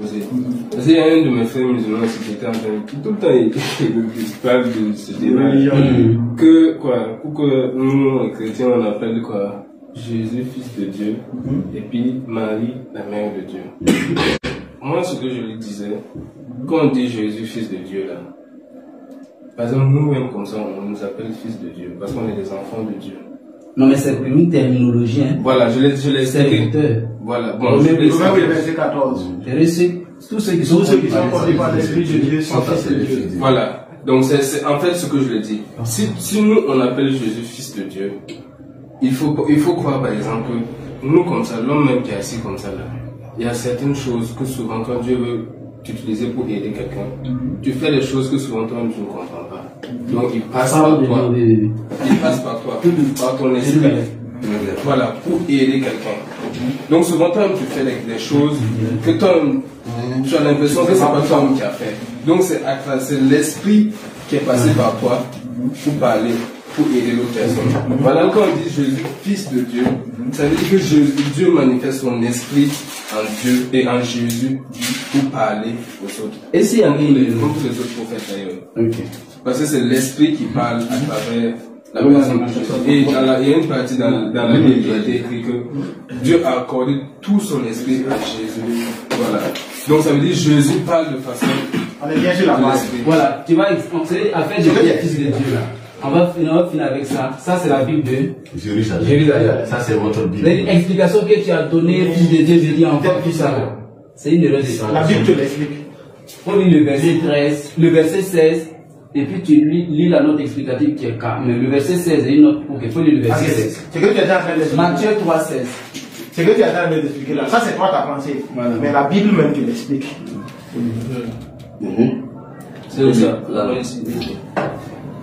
poser. Parce qu'il y a un de mes frères musulmans qui était en train de tout le temps il parle de ce débat. Que quoi, pour que nous chrétiens on appelle quoi, Jésus fils de Dieu et puis Marie la mère de Dieu. Moi ce que je lui disais, quand on dit Jésus fils de Dieu là, par exemple nous-mêmes comme ça on nous appelle fils de Dieu parce qu'on est des enfants de Dieu. Non mais c'est une terminologie. Hein. Voilà, je l'ai serviteur. Voilà, bon, je l'ai expliqué. Verset 14. Tous ceux qui sont conduits par l'Esprit de Dieu sont fils de Dieu. Voilà, donc c'est en fait ce que je le dis. Si nous on appelle Jésus fils de Dieu, il faut croire par exemple, nous comme ça, l'homme même qui est assis comme ça là, il y a certaines choses que souvent quand Dieu veut t'utiliser pour aider quelqu'un, tu fais des choses que souvent toi tu ne comprends pas. Donc il passe par toi, il passe par toi, par ton esprit, voilà, pour aider quelqu'un. Donc souvent toi tu fais des choses que toi tu as l'impression que c'est pas toi qui a fait. Donc c'est l'esprit qui est passé par toi pour parler, pour aider l'autre personne. Voilà, quand on dit Jésus, fils de Dieu, ça veut dire que Dieu manifeste son esprit en Dieu et en Jésus pour parler aux autres. Et si comme tous les autres prophètes d'ailleurs. Parce que c'est l'esprit qui parle à travers la personne de Jésus. Et il y a une partie dans la Bible qui a été écrit que Dieu a accordé tout son esprit à Jésus. Voilà. Donc ça veut dire que Jésus parle de façon. On est bien sur la base. Voilà, tu vas expliquer, en fait, Jésus est fils de Dieu là. On va finir avec ça. Ça, c'est la Bible de Jérusalem. Ça, c'est votre Bible. L'explication que tu as donnée, fils de Dieu, je dis encore tout ça. C'est une erreur de ça. La Bible te l'explique. On lit le verset 13, le verset 16, et puis tu lis la note explicative qui est K. Mais le verset 16 est une note pour qu'il faut lire le verset 16. C'est que tu es en train de Matthieu 3, 16. C'est que tu es en train de l'expliquer là. Ça, c'est toi ta pensée. Voilà. Mais la Bible même te l'explique. C'est aussi la récidive.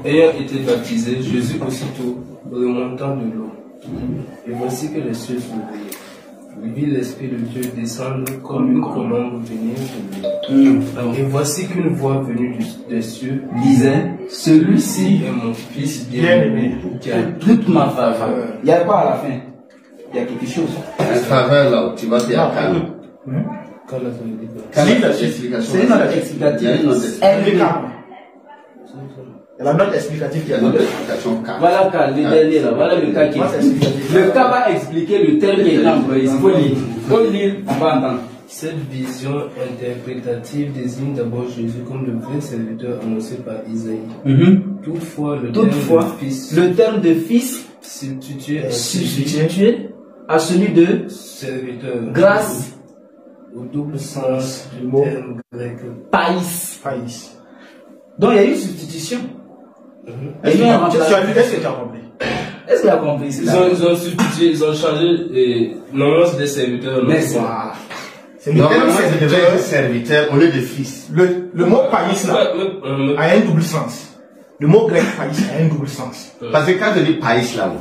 Ayant été baptisé, Jésus aussitôt remontant de l'eau. Et voici que les cieux s'ouvrirent. Il vit l'Esprit de Dieu descendre comme une colombe venir de lui. Et voici qu'une voix venue des cieux disait, celui-ci est mon fils bien-aimé, qui a toute ma faveur. Il y a quoi à la fin? Il y a quelque chose. La faveur là, tu vas dire calme. C'est une note explicative. La note explicative qui a note explication K. Voilà le dernier là, voilà le cas qui est. Le cas va expliquer le terme qui est employé. Il faut lire. Il faut lire, on va entendre. Cette vision interprétative désigne d'abord Jésus comme le vrai serviteur annoncé par Isaïe. Toutefois, le terme de fils substitué à celui de serviteur. Grâce au double sens du mot grec païs. Donc il y a eu une substitution. Est-ce que tu as compris? Est-ce que tu as compris? Ils ont substitué, ils ont changé. Normalement c'est des serviteurs. Mais normalement c'est des serviteurs au lieu de fils. Le mot païs là a un double sens. Le mot grec païs a un double sens. Parce que quand je dis païs là,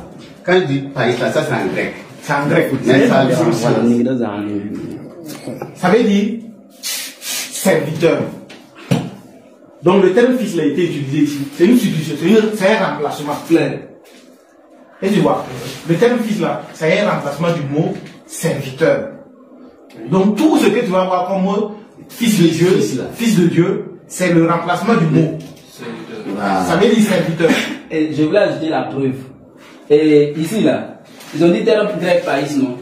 quand je dis païs là, ça c'est en grec. C'est en grec. Ça veut dire serviteur. Donc le terme fils a été utilisé ici. C'est une substitution, c'est un remplacement. Et tu vois, le terme fils là, c'est un remplacement du mot serviteur. Donc tout ce que tu vas voir comme mot fils de Dieu, c'est le remplacement du mot. Ça veut dire serviteur. Et je voulais ajouter la preuve. Et ici là, ils ont dit terme grec païs, non?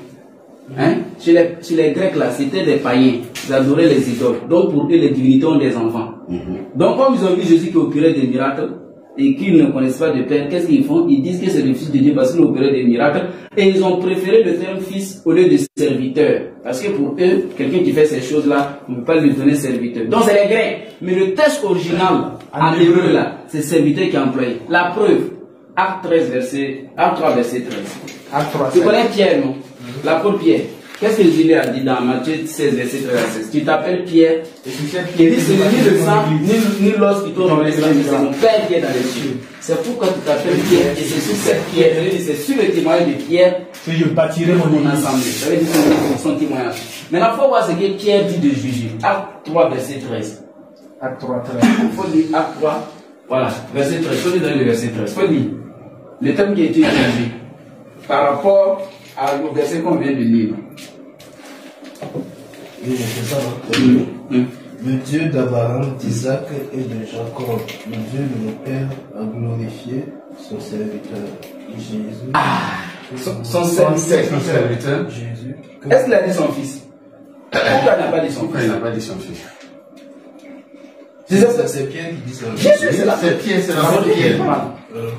Hein? Chez les Grecs là, c'était des païens. Ils adoraient les idoles. Donc pour eux, les divinités ont des enfants. Donc comme ils ont vu Jésus qui opérait des miracles et qu'ils ne connaissent pas de père, qu'est-ce qu'ils font? Ils disent que c'est le fils de Dieu parce qu'il opérait des miracles. Et ils ont préféré le terme fils au lieu de serviteur. Parce que pour eux, quelqu'un qui fait ces choses-là, on ne peut pas lui donner serviteur. Donc c'est les Grecs. Mais le texte original en hébreu là, c'est serviteur qui est employé. La preuve, Acte 3 verset 13. Tu connais Pierre, non? L'apôtre Pierre. Qu'est-ce que Jésus a dit dans Matthieu 16, verset 13 à 16? Tu t'appelles Pierre. Et tu sais, Pierre dit, ce n'est ni le sang, ni l'os qui tourne dans les cieux, c'est mon Père qui est dans les cieux. C'est pourquoi tu t'appelles Pierre. Et c'est sur cette pierre, c'est sur le témoignage de Pierre que je bâtirai mon assemblée. Ça veut dire que c'est son témoignage. Maintenant, il faut voir ce que Pierre dit de Jésus. Acte 3, verset 13. Acte 3, 13. Il faut lire Acte 3. Voilà, verset 13. Il faut lire le verset 13. Il faut lire. Le thème qui a été utilisé par rapport au verset qu'on vient de lire. Oui, c'est ça, non? Le Dieu d'Abraham, d'Isaac et de Jacob, le Dieu de nos pères, a glorifié son serviteur, Jésus. Son serviteur. Jésus. Est-ce qu'il a dit son fils? Pourquoi il n'a pas dit son Pourquoi fils? il n'a pas dit son fils? C'est Pierre qui dit ça. Jésus, c'est la C'est Pierre, c'est la Pierre.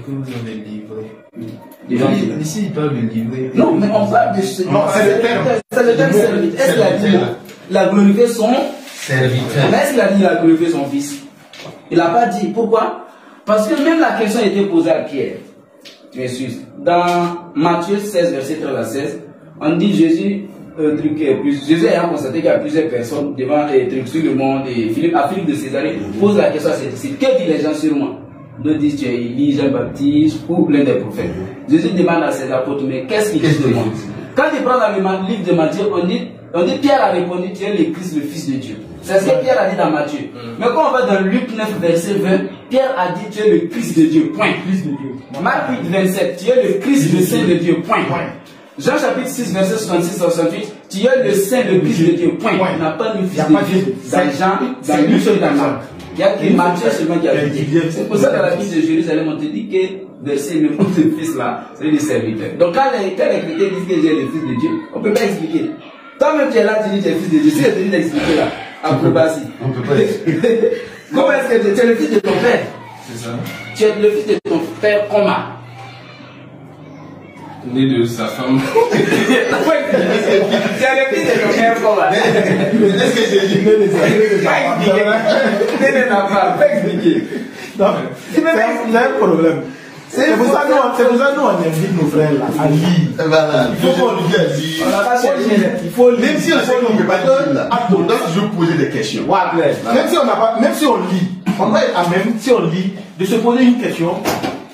Que vous avez livré. Ici, il parle de livrer. Non, mais on parle de ce. Non, c'est le terme. C'est le terme serviteur. Est-ce qu'il a dit la glorifié son Serviteur. Mais est-ce qu'il a dit la glorifié son fils? Il n'a pas dit. Pourquoi? Parce que même la question était posée à Pierre. Tu m'excuses. Dans Matthieu 16, verset 13 à 16, on dit Jésus. Jésus ayant constaté qu'il y a plusieurs personnes devant les trucs sur le monde, et à Philippe de Césarée pose la question à ses disciples: que disent les gens sur moi? Nous disent tu es Élie, Jean-Baptiste ou l'un des prophètes. Jésus demande à ses apôtres: mais qu'est-ce qu'ils disent de moi? Quand il prend dans le livre de Matthieu, on dit Pierre a répondu: tu es le Christ, le Fils de Dieu. C'est ce que Pierre a dit dans Matthieu. Mais quand on va dans Luc 9, verset 20, Pierre a dit: tu es le Christ de Dieu. Point. Christ de Dieu. Marc 8, 27, tu es le Christ, le Saint de Dieu. Point. Jean chapitre 6, verset 66-68, tu es le Saint, le Christ de Dieu. Point. Il n'a pas mis Fils de Dieu dans Jean, dans Luc et dans Marc. Il n'y a que Matthieu seulement qui a dit. C'est pour ça que dans la ville de Jérusalem, on te dit que verset le nom de Fils là, c'est le serviteur. Donc quand les chrétiens disent que j'ai le Fils de Dieu, on ne peut pas expliquer. Toi-même tu es là, tu dis que tu es le Fils de Dieu. Si je te dis d'expliquer là, acrobatie. On ne peut pas expliquer. Comment est-ce que tu es le Fils de ton Père? C'est ça. Tu es le Fils de ton Père comment? Né de sa femme. Tu es le Fils de ton Père comment? Est-ce que j'ai dit Pas expliquer. Pas expliquer. Non, c'est un problème. C'est pour ça que nous on invite nos frères là à lire. Voilà, il faut qu'on lui dise. On n'a pas cherché. Il faut lire. Même si on sait qu'on ne peut pas lire, on doit toujours poser des questions. Voilà. Même si on n'a pas, même si on lit, on doit être à même, si on lit, de se poser une question,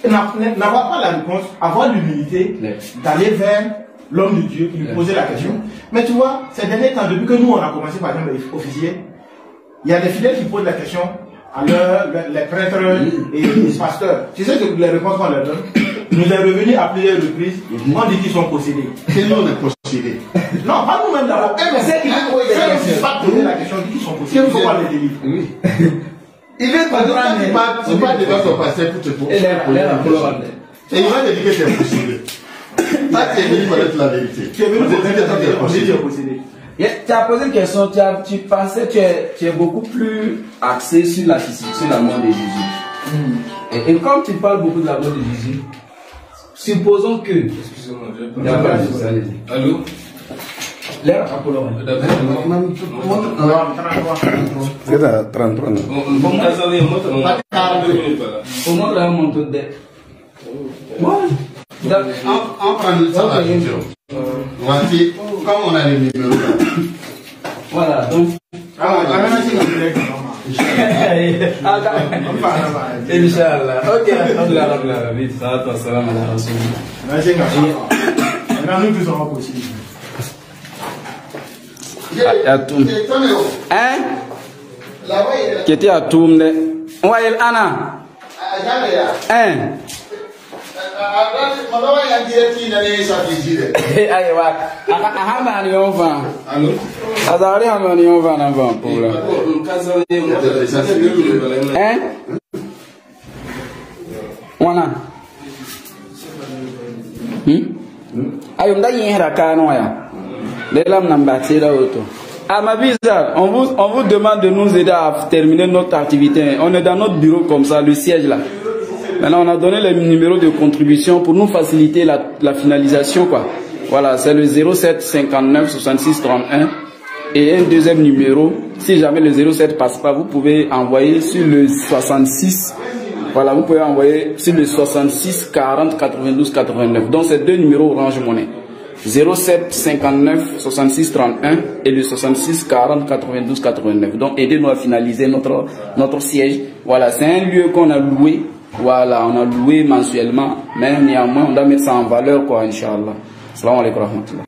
n'avoir pas la réponse, avoir l'humilité d'aller vers l'homme de Dieu qui lui posait la question. Mais tu vois, ces derniers temps, depuis que nous on a commencé par exemple les officiers, il y a des fidèles qui posent la question à les prêtres et les pasteurs. Tu sais que les réponses qu'on leur donne nous est revenu à plusieurs reprises. On dit qu'ils sont possédés. Que nous on est possédés. Non, pas nous-mêmes d'abord. Mais c'est qu'ils vont poser la question, on dit qu'ils sont possédés. Il faut pas les délivrer. Oui. Il vient pas c'est pas devant son pasteur pour te poser. Et il va te dire que tu es possédé. Ça, tu es venu connaître la vérité. Tu es venu connaître la vérité. On dit que tu es possédé. Tu as posé une question, tu pensais que tu es beaucoup plus axé sur la mort de Jésus. Et comme tu parles beaucoup de la mort de Jésus, supposons que. Excusez-moi, Il n'y a pas de souci, allez-y. Allô? L'air à Polo. C'est à 33 non? Bon, casale, moi, tu m'as 2 minutes là. Au moins, là, on monte de dette. On prend le temps la question. Voici, comme on a les numéros là. Voilà, donc. Inch'Allah. Ok, alhamdulillah, vite, salam ala rasulillah. Maintenant, nous tous sommes possibles. Hein? Qui était à Toum, Wael Anna. Hein? Aïwa, Ahamani on va. Allô? Azari Hamani on va en avant pour là. Hein? Voilà. Ayo mda yihra kano ya. Lelam nambati la auto. À ma visa, on vous demande de nous aider à terminer notre activité. On est dans notre bureau comme ça, le siège là. Maintenant, on a donné les numéros de contribution pour nous faciliter la finalisation, quoi. Voilà, c'est le 07 59 66 31. Et un deuxième numéro, si jamais le 07 passe pas, vous pouvez envoyer sur le 66. Voilà, vous pouvez envoyer sur le 66 40 92 89. Donc, c'est 2 numéros Orange Money. 07 59 66 31 et le 66 40 92 89. Donc, aidez-nous à finaliser notre siège. Voilà, c'est un lieu qu'on a loué. Voilà, on a loué mensuellement, mais néanmoins, on doit mettre ça en valeur, quoi, Inch'Allah. Salam alaikum wa rahmatullah.